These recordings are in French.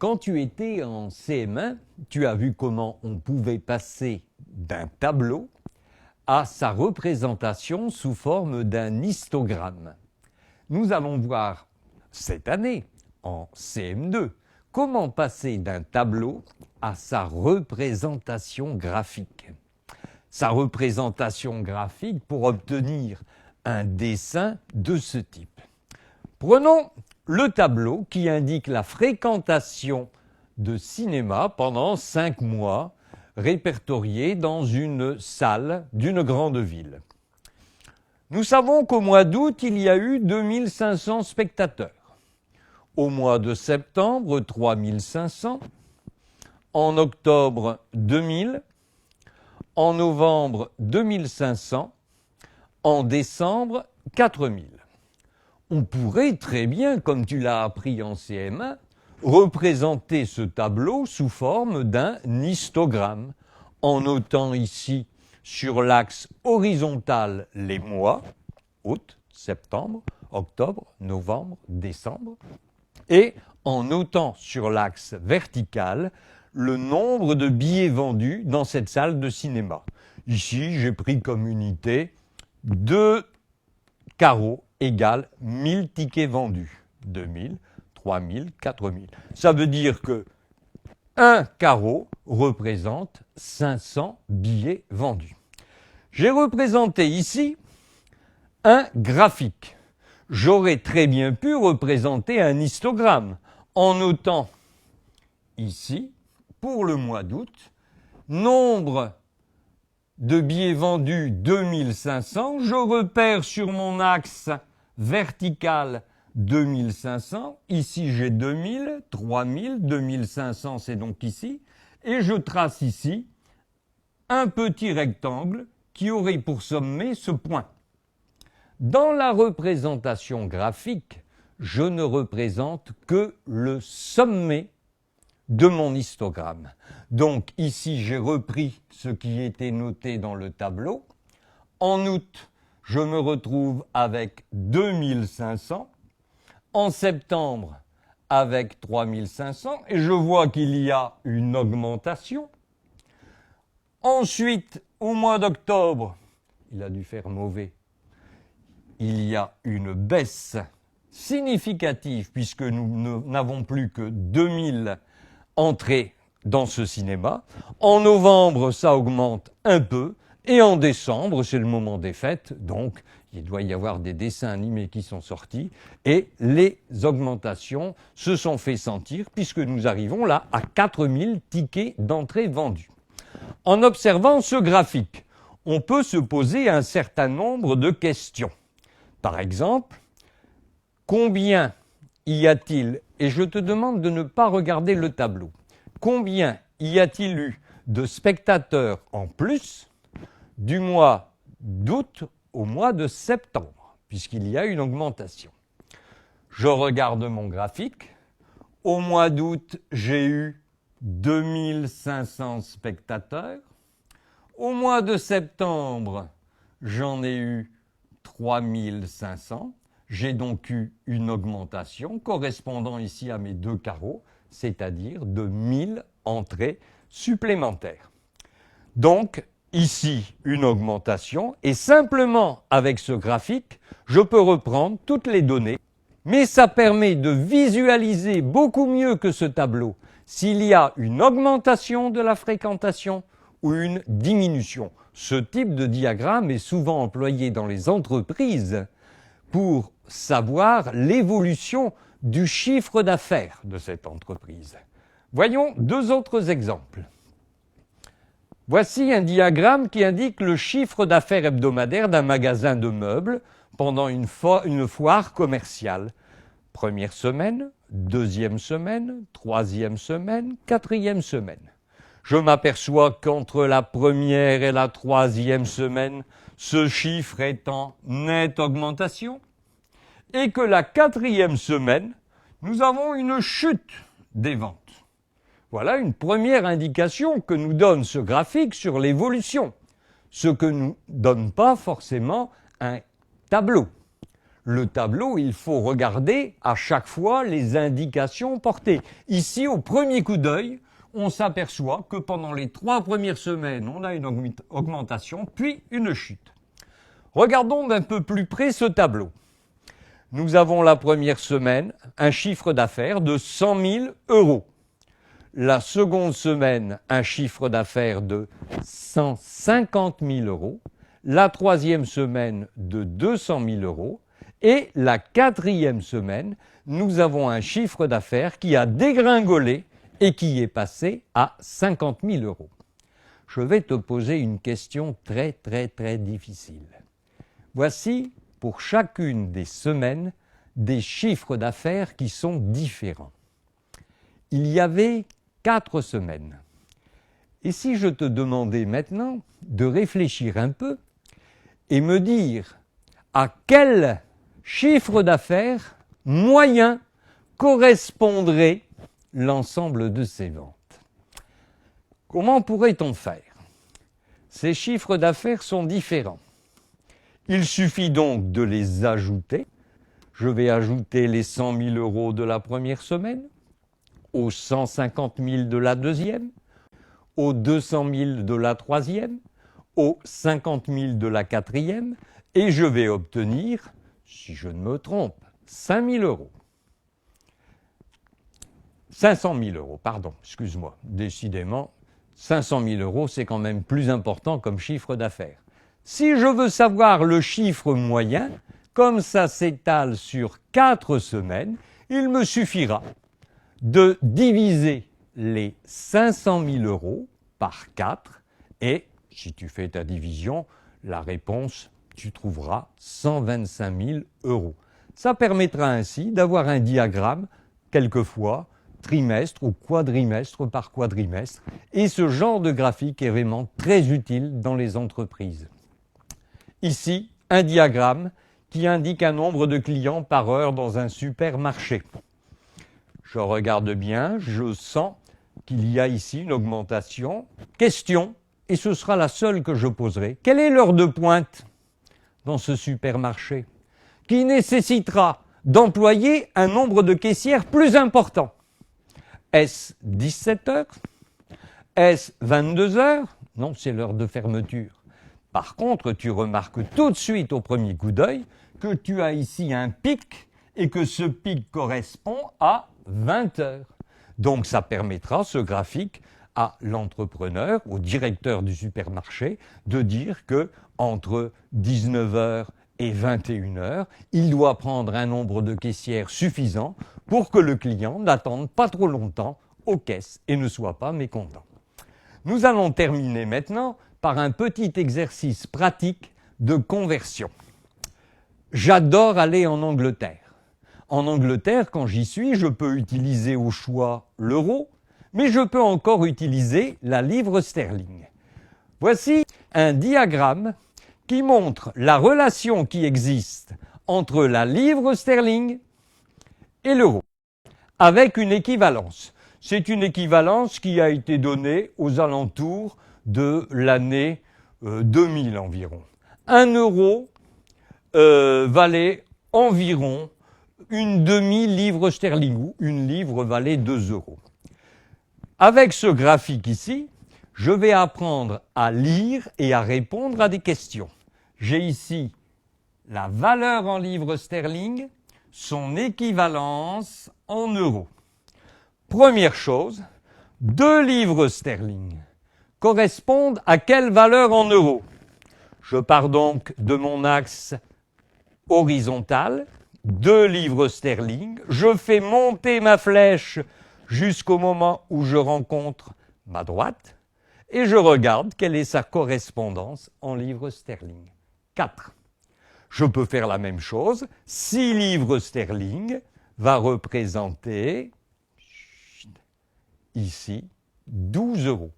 Quand tu étais en CM1, tu as vu comment on pouvait passer d'un tableau à sa représentation sous forme d'un histogramme. Nous allons voir cette année, en CM2, comment passer d'un tableau à sa représentation graphique. Sa représentation graphique pour obtenir un dessin de ce type. Prenons le tableau qui indique la fréquentation de cinéma pendant 5 mois, répertoriée dans une salle d'une grande ville. Nous savons qu'au mois d'août, il y a eu 2500 spectateurs. Au mois de septembre, 3500. En octobre, 2000. En novembre, 2500. En décembre, 4000. On pourrait très bien, comme tu l'as appris en CM1, représenter ce tableau sous forme d'un histogramme, en notant ici sur l'axe horizontal les mois, août, septembre, octobre, novembre, décembre, et en notant sur l'axe vertical le nombre de billets vendus dans cette salle de cinéma. Ici, j'ai pris comme unité 2 carreaux égale 1000 tickets vendus. 2000, 3000, 4000. Ça veut dire que un carreau représente 500 billets vendus. J'ai représenté ici un graphique. J'aurais très bien pu représenter un histogramme en notant ici, pour le mois d'août, nombre de billets vendus 2500. Je repère sur mon axe vertical 2500. Ici, j'ai 2000, 3000, 2500, c'est donc ici. Et je trace ici un petit rectangle qui aurait pour sommet ce point. Dans la représentation graphique, je ne représente que le sommet de mon histogramme. Donc ici, j'ai repris ce qui était noté dans le tableau. En août, je me retrouve avec 2500. En septembre, avec 3500. Et je vois qu'il y a une augmentation. Ensuite, au mois d'octobre, il a dû faire mauvais, il y a une baisse significative puisque nous n'avons plus que 2000 entrées dans ce cinéma. En novembre, ça augmente un peu. Et en décembre, c'est le moment des fêtes, donc il doit y avoir des dessins animés qui sont sortis et les augmentations se sont fait sentir puisque nous arrivons là à 4000 tickets d'entrée vendus. En observant ce graphique, on peut se poser un certain nombre de questions. Par exemple, combien y a-t-il, et je te demande de ne pas regarder le tableau, combien y a-t-il eu de spectateurs en plus du mois d'août au mois de septembre, puisqu'il y a une augmentation. Je regarde mon graphique. Au mois d'août, j'ai eu 2500 spectateurs. Au mois de septembre, j'en ai eu 3500. J'ai donc eu une augmentation correspondant ici à mes 2 carreaux, c'est-à-dire de 1000 entrées supplémentaires. Donc, ici, une augmentation, et simplement avec ce graphique, je peux reprendre toutes les données, mais ça permet de visualiser beaucoup mieux que ce tableau s'il y a une augmentation de la fréquentation ou une diminution. Ce type de diagramme est souvent employé dans les entreprises pour savoir l'évolution du chiffre d'affaires de cette entreprise. Voyons 2 autres exemples. Voici un diagramme qui indique le chiffre d'affaires hebdomadaire d'un magasin de meubles pendant une foire commerciale. Première semaine, deuxième semaine, troisième semaine, quatrième semaine. Je m'aperçois qu'entre la première et la troisième semaine, ce chiffre est en nette augmentation et que la quatrième semaine, nous avons une chute des ventes. Voilà une première indication que nous donne ce graphique sur l'évolution, ce que nous donne pas forcément un tableau. le tableau, il faut regarder à chaque fois les indications portées. Ici, au premier coup d'œil, on s'aperçoit que pendant les 3 premières semaines, on a une augmentation, puis une chute. Regardons d'un peu plus près ce tableau. Nous avons la première semaine un chiffre d'affaires de 100 000 euros. La seconde semaine, un chiffre d'affaires de 150 000 euros. La troisième semaine, de 200 000 euros. Et la quatrième semaine, nous avons un chiffre d'affaires qui a dégringolé et qui est passé à 50 000 euros. Je vais te poser une question très difficile. Voici pour chacune des semaines des chiffres d'affaires qui sont différents. Il y avait 4 semaines. Et si je te demandais maintenant de réfléchir un peu et me dire à quel chiffre d'affaires moyen correspondrait l'ensemble de ces ventes. Comment pourrait-on faire? Ces chiffres d'affaires sont différents. Il suffit donc de les ajouter. Je vais ajouter les 100 000 euros de la première semaine, aux 150 000 de la deuxième, aux 200 000 de la troisième, aux 50 000 de la quatrième, et je vais obtenir, si je ne me trompe, 5 000 euros. 500 000 euros, pardon, excuse-moi. Décidément, 500 000 euros, c'est quand même plus important comme chiffre d'affaires. Si je veux savoir le chiffre moyen, comme ça s'étale sur 4 semaines, il me suffira de diviser les 500 000 euros par 4 et, si tu fais ta division, la réponse, tu trouveras 125 000 euros. Ça permettra ainsi d'avoir un diagramme, quelquefois, trimestre ou quadrimestre par quadrimestre. Et ce genre de graphique est vraiment très utile dans les entreprises. Ici, un diagramme qui indique un nombre de clients par heure dans un supermarché. Je regarde bien, je sens qu'il y a ici une augmentation. Question, et ce sera la seule que je poserai. Quelle est l'heure de pointe dans ce supermarché qui nécessitera d'employer un nombre de caissières plus important? Est-ce 17 heures? Est-ce 22 heures? Non, c'est l'heure de fermeture. Par contre, tu remarques tout de suite au premier coup d'œil que tu as ici un pic et que ce pic correspond à 20 heures. Donc ça permettra, ce graphique, à l'entrepreneur, au directeur du supermarché, de dire que entre 19 heures et 21 heures, il doit prendre un nombre de caissières suffisant pour que le client n'attende pas trop longtemps aux caisses et ne soit pas mécontent. Nous allons terminer maintenant par un petit exercice pratique de conversion. J'adore aller en Angleterre. En Angleterre, quand j'y suis, je peux utiliser au choix l'euro, mais je peux encore utiliser la livre sterling. Voici un diagramme qui montre la relation qui existe entre la livre sterling et l'euro, avec une équivalence. C'est une équivalence qui a été donnée aux alentours de l'année 2000 environ. 1 euro valait environ une demi-livre sterling, ou une livre valait 2 euros. Avec ce graphique ici, je vais apprendre à lire et à répondre à des questions. J'ai ici la valeur en livres sterling, son équivalence en euros. Première chose, 2 livres sterling correspondent à quelle valeur en euros? Je pars donc de mon axe horizontal, 2 livres sterling, je fais monter ma flèche jusqu'au moment où je rencontre ma droite et je regarde quelle est sa correspondance en livres sterling. 4. Je peux faire la même chose, 6 livres sterling va représenter ici 12 euros.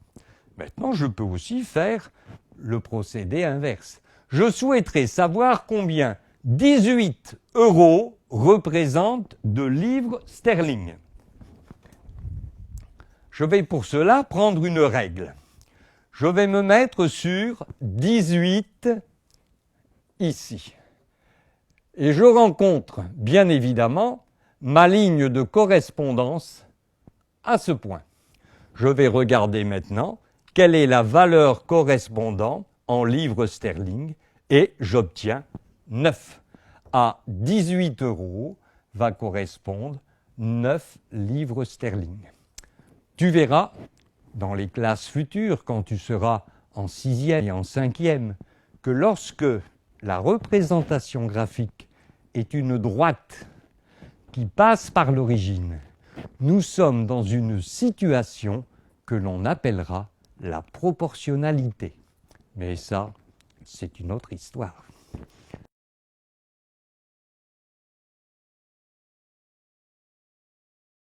Maintenant, je peux aussi faire le procédé inverse. Je souhaiterais savoir combien 18 euros représentent de livres sterling. Je vais pour cela prendre une règle. Je vais me mettre sur 18 ici. Et je rencontre, bien évidemment, ma ligne de correspondance à ce point. Je vais regarder maintenant quelle est la valeur correspondant en livres sterling et j'obtiens 9. À 18 € va correspondre 9 livres sterling. Tu verras dans les classes futures, quand tu seras en 6e et en 5e, que lorsque la représentation graphique est une droite qui passe par l'origine, nous sommes dans une situation que l'on appellera la proportionnalité. Mais ça, c'est une autre histoire.